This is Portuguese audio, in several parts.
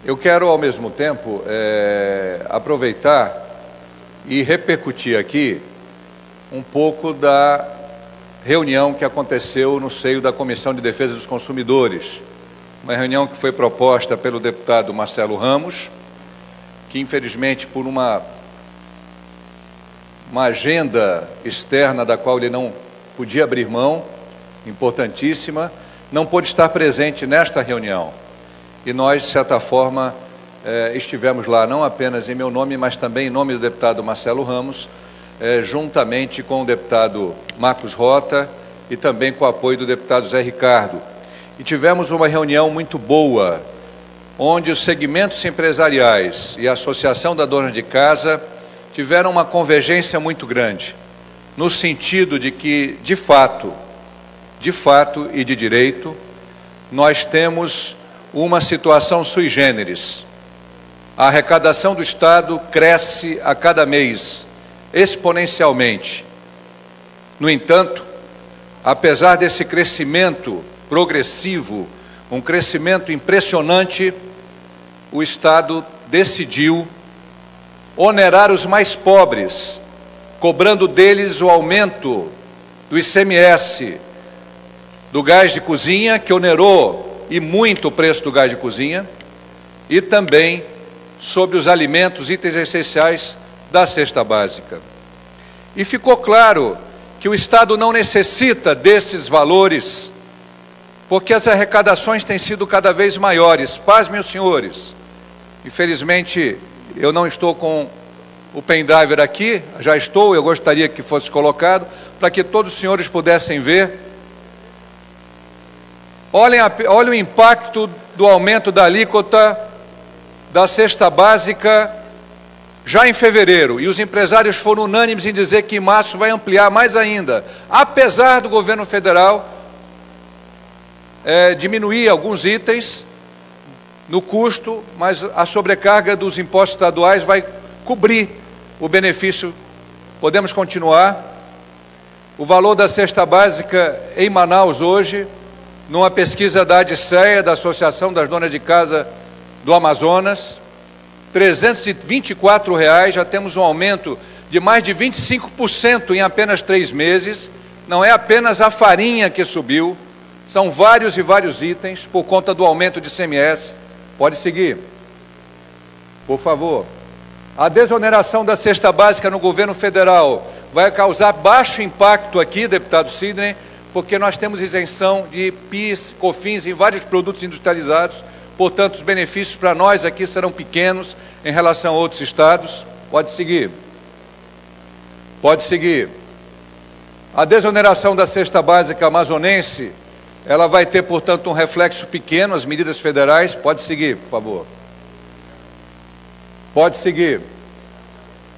Eu quero, ao mesmo tempo, aproveitar e repercutir aqui um pouco da reunião que aconteceu no seio da Comissão de Defesa dos Consumidores. Uma reunião que foi proposta pelo deputado Marcelo Ramos, que infelizmente por uma agenda externa da qual ele não podia abrir mão, importantíssima, não pôde estar presente nesta reunião. E nós, de certa forma, estivemos lá, não apenas em meu nome, mas também em nome do deputado Marcelo Ramos, juntamente com o deputado Marcos Rota e também com o apoio do deputado Zé Ricardo. E tivemos uma reunião muito boa, onde os segmentos empresariais e a Associação da Dona de Casa tiveram uma convergência muito grande, no sentido de que, de fato e de direito, nós temos uma situação sui generis. A arrecadação do Estado cresce a cada mês, exponencialmente. No entanto, apesar desse crescimento progressivo, um crescimento impressionante, o Estado decidiu onerar os mais pobres, cobrando deles o aumento do ICMS, do gás de cozinha, que onerou e muito o preço do gás de cozinha, e também sobre os alimentos, itens essenciais da cesta básica. E ficou claro que o Estado não necessita desses valores, porque as arrecadações têm sido cada vez maiores. Pasmem os senhores. Infelizmente, eu não estou com o pendrive aqui, já estou, eu gostaria que fosse colocado, para que todos os senhores pudessem ver. Olhem o impacto do aumento da alíquota da cesta básica já em fevereiro, e os empresários foram unânimes em dizer que em março vai ampliar mais ainda, apesar do governo federal diminuir alguns itens no custo, mas a sobrecarga dos impostos estaduais vai cobrir o benefício. Podemos continuar. O valor da cesta básica em Manaus hoje, numa pesquisa da ADCEA, da Associação das Donas de Casa do Amazonas, R$ 324, já temos um aumento de mais de 25% em apenas 3 meses. Não é apenas a farinha que subiu, são vários e vários itens por conta do aumento de ICMS. Pode seguir, por favor. A desoneração da cesta básica no governo federal vai causar baixo impacto aqui, deputado Sidney, porque nós temos isenção de PIS, COFINS em vários produtos industrializados, portanto, os benefícios para nós aqui serão pequenos em relação a outros estados. Pode seguir. Pode seguir. A desoneração da cesta básica amazonense, ela vai ter, portanto, um reflexo pequeno, as medidas federais. Pode seguir, por favor. Pode seguir.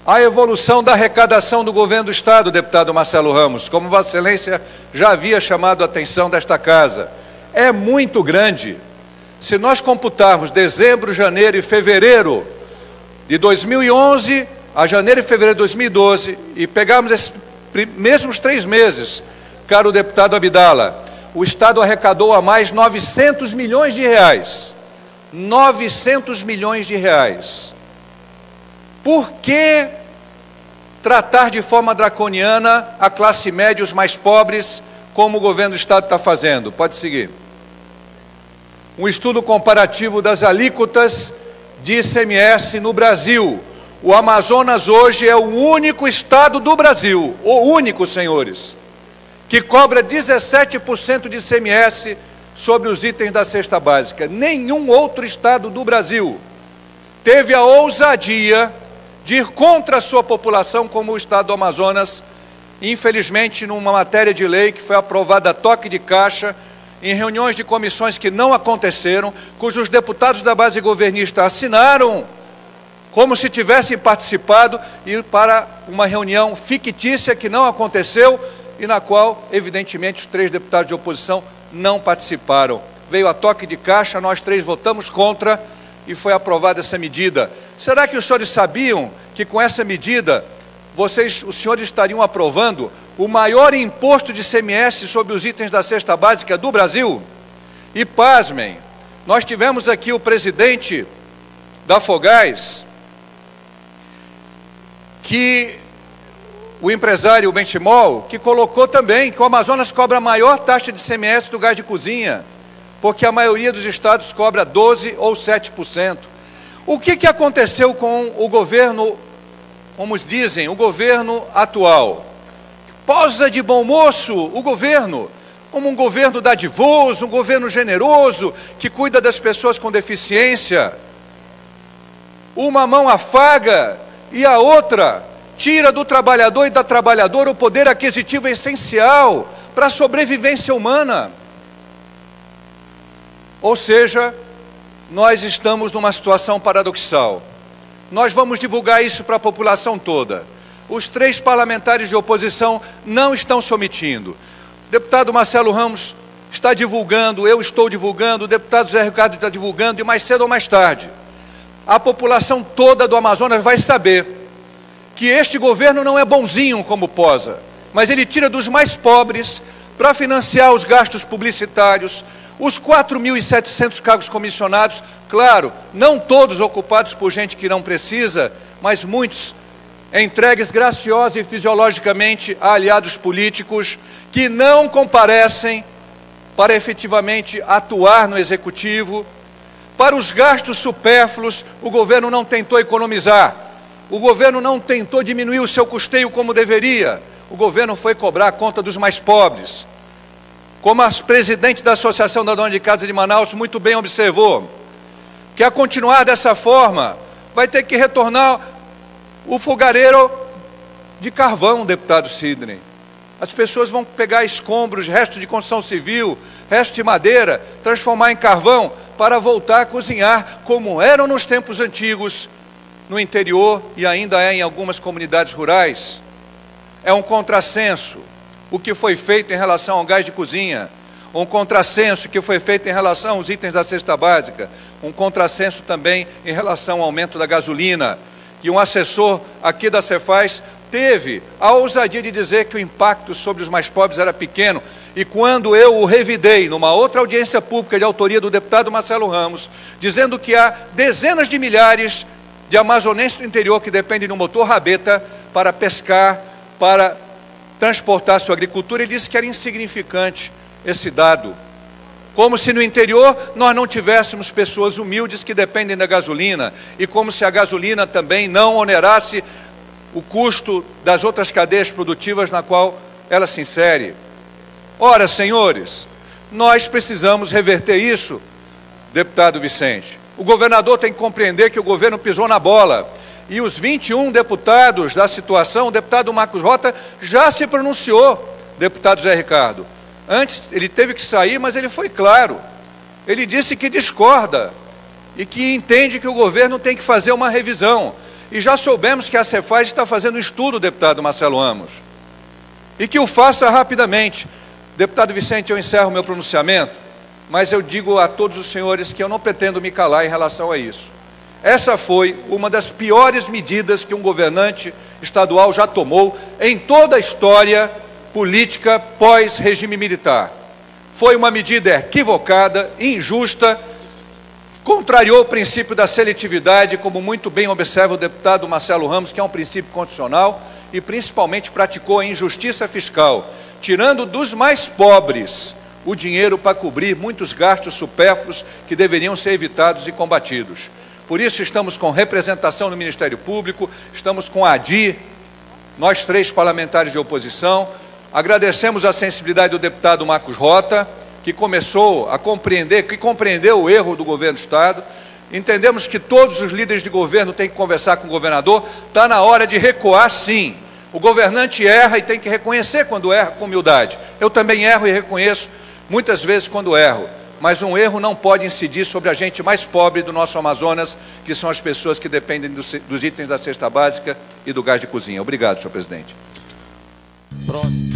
A evolução da arrecadação do governo do Estado, deputado Marcelo Ramos, como Vossa Excelência já havia chamado a atenção desta casa, é muito grande. Se nós computarmos dezembro, janeiro e fevereiro de 2011 a janeiro e fevereiro de 2012 e pegarmos esses mesmos 3 meses, caro deputado Abdala, o Estado arrecadou a mais 900 milhões de reais. 900 milhões de reais. Por que tratar de forma draconiana a classe média e os mais pobres, como o governo do Estado está fazendo? Pode seguir. Um estudo comparativo das alíquotas de ICMS no Brasil. O Amazonas hoje é o único estado do Brasil, o único, senhores, que cobra 17% de ICMS sobre os itens da cesta básica. Nenhum outro estado do Brasil teve a ousadia de ir contra a sua população, como o estado do Amazonas, infelizmente, numa matéria de lei que foi aprovada a toque de caixa, em reuniões de comissões que não aconteceram, cujos deputados da base governista assinaram como se tivessem participado, e para uma reunião fictícia que não aconteceu e na qual, evidentemente, os 3 deputados de oposição não participaram. Veio a toque de caixa, nós 3 votamos contra e foi aprovada essa medida. Será que os senhores sabiam que com essa medida os senhores estariam aprovando o maior imposto de ICMS sobre os itens da cesta básica do Brasil? E pasmem, nós tivemos aqui o presidente da Fogás, que o empresário Benchimol, que colocou também que o Amazonas cobra a maior taxa de ICMS do gás de cozinha, porque a maioria dos estados cobra 12% ou 7%. O que aconteceu com o governo, como dizem, o governo atual? Posa de bom moço o governo, como um governo dadivoso, um governo generoso, que cuida das pessoas com deficiência. Uma mão afaga e a outra tira do trabalhador e da trabalhadora o poder aquisitivo essencial para a sobrevivência humana. Ou seja, nós estamos numa situação paradoxal. Nós vamos divulgar isso para a população toda. Os 3 parlamentares de oposição não estão se omitindo. O deputado Marcelo Ramos está divulgando, eu estou divulgando, o deputado Zé Ricardo está divulgando, e mais cedo ou mais tarde, a população toda do Amazonas vai saber que este governo não é bonzinho como posa, mas ele tira dos mais pobres para financiar os gastos publicitários, os 4.700 cargos comissionados, claro, não todos ocupados por gente que não precisa, mas muitos entregues graciosa e fisiologicamente a aliados políticos que não comparecem para efetivamente atuar no executivo. Para os gastos supérfluos, o governo não tentou economizar, o governo não tentou diminuir o seu custeio como deveria, o governo foi cobrar a conta dos mais pobres. Como a presidente da Associação da Dona de Casa de Manaus muito bem observou, que a continuar dessa forma, vai ter que retornar o fogareiro de carvão, deputado Sidney. As pessoas vão pegar escombros, restos de construção civil, restos de madeira, transformar em carvão para voltar a cozinhar, como eram nos tempos antigos, no interior e ainda é em algumas comunidades rurais. É um contrassenso o que foi feito em relação ao gás de cozinha, um contrassenso que foi feito em relação aos itens da cesta básica, um contrassenso também em relação ao aumento da gasolina, que um assessor aqui da Cefaz teve a ousadia de dizer que o impacto sobre os mais pobres era pequeno, e quando eu o revidei numa outra audiência pública de autoria do deputado Marcelo Ramos, dizendo que há dezenas de milhares de amazonenses do interior que dependem do motor rabeta para pescar, para transportar sua agricultura, ele disse que era insignificante esse dado. Como se no interior nós não tivéssemos pessoas humildes que dependem da gasolina, e como se a gasolina também não onerasse o custo das outras cadeias produtivas na qual ela se insere. Ora, senhores, nós precisamos reverter isso, deputado Vicente. O governador tem que compreender que o governo pisou na bola, e os 21 deputados da situação, o deputado Marcos Rota já se pronunciou, deputado Zé Ricardo. Antes, ele teve que sair, mas ele foi claro. Ele disse que discorda e que entende que o governo tem que fazer uma revisão. E já soubemos que a Cefaz está fazendo um estudo, deputado Marcelo Ramos, e que o faça rapidamente. Deputado Vicente, eu encerro meu pronunciamento, mas eu digo a todos os senhores que eu não pretendo me calar em relação a isso. Essa foi uma das piores medidas que um governante estadual já tomou em toda a história política pós-regime militar. Foi uma medida equivocada, injusta, contrariou o princípio da seletividade, como muito bem observa o deputado Marcelo Ramos, que é um princípio constitucional, e principalmente praticou a injustiça fiscal, tirando dos mais pobres o dinheiro para cobrir muitos gastos supérfluos que deveriam ser evitados e combatidos. Por isso estamos com representação no Ministério Público, estamos com a ADI, nós 3 parlamentares de oposição. Agradecemos a sensibilidade do deputado Marcos Rota, que começou a compreender, que compreendeu o erro do governo do Estado. Entendemos que todos os líderes de governo têm que conversar com o governador. Está na hora de recuar, sim. O governante erra e tem que reconhecer quando erra com humildade. Eu também erro e reconheço muitas vezes quando erro. Mas um erro não pode incidir sobre a gente mais pobre do nosso Amazonas, que são as pessoas que dependem dos itens da cesta básica e do gás de cozinha. Obrigado, senhor presidente. Pronto.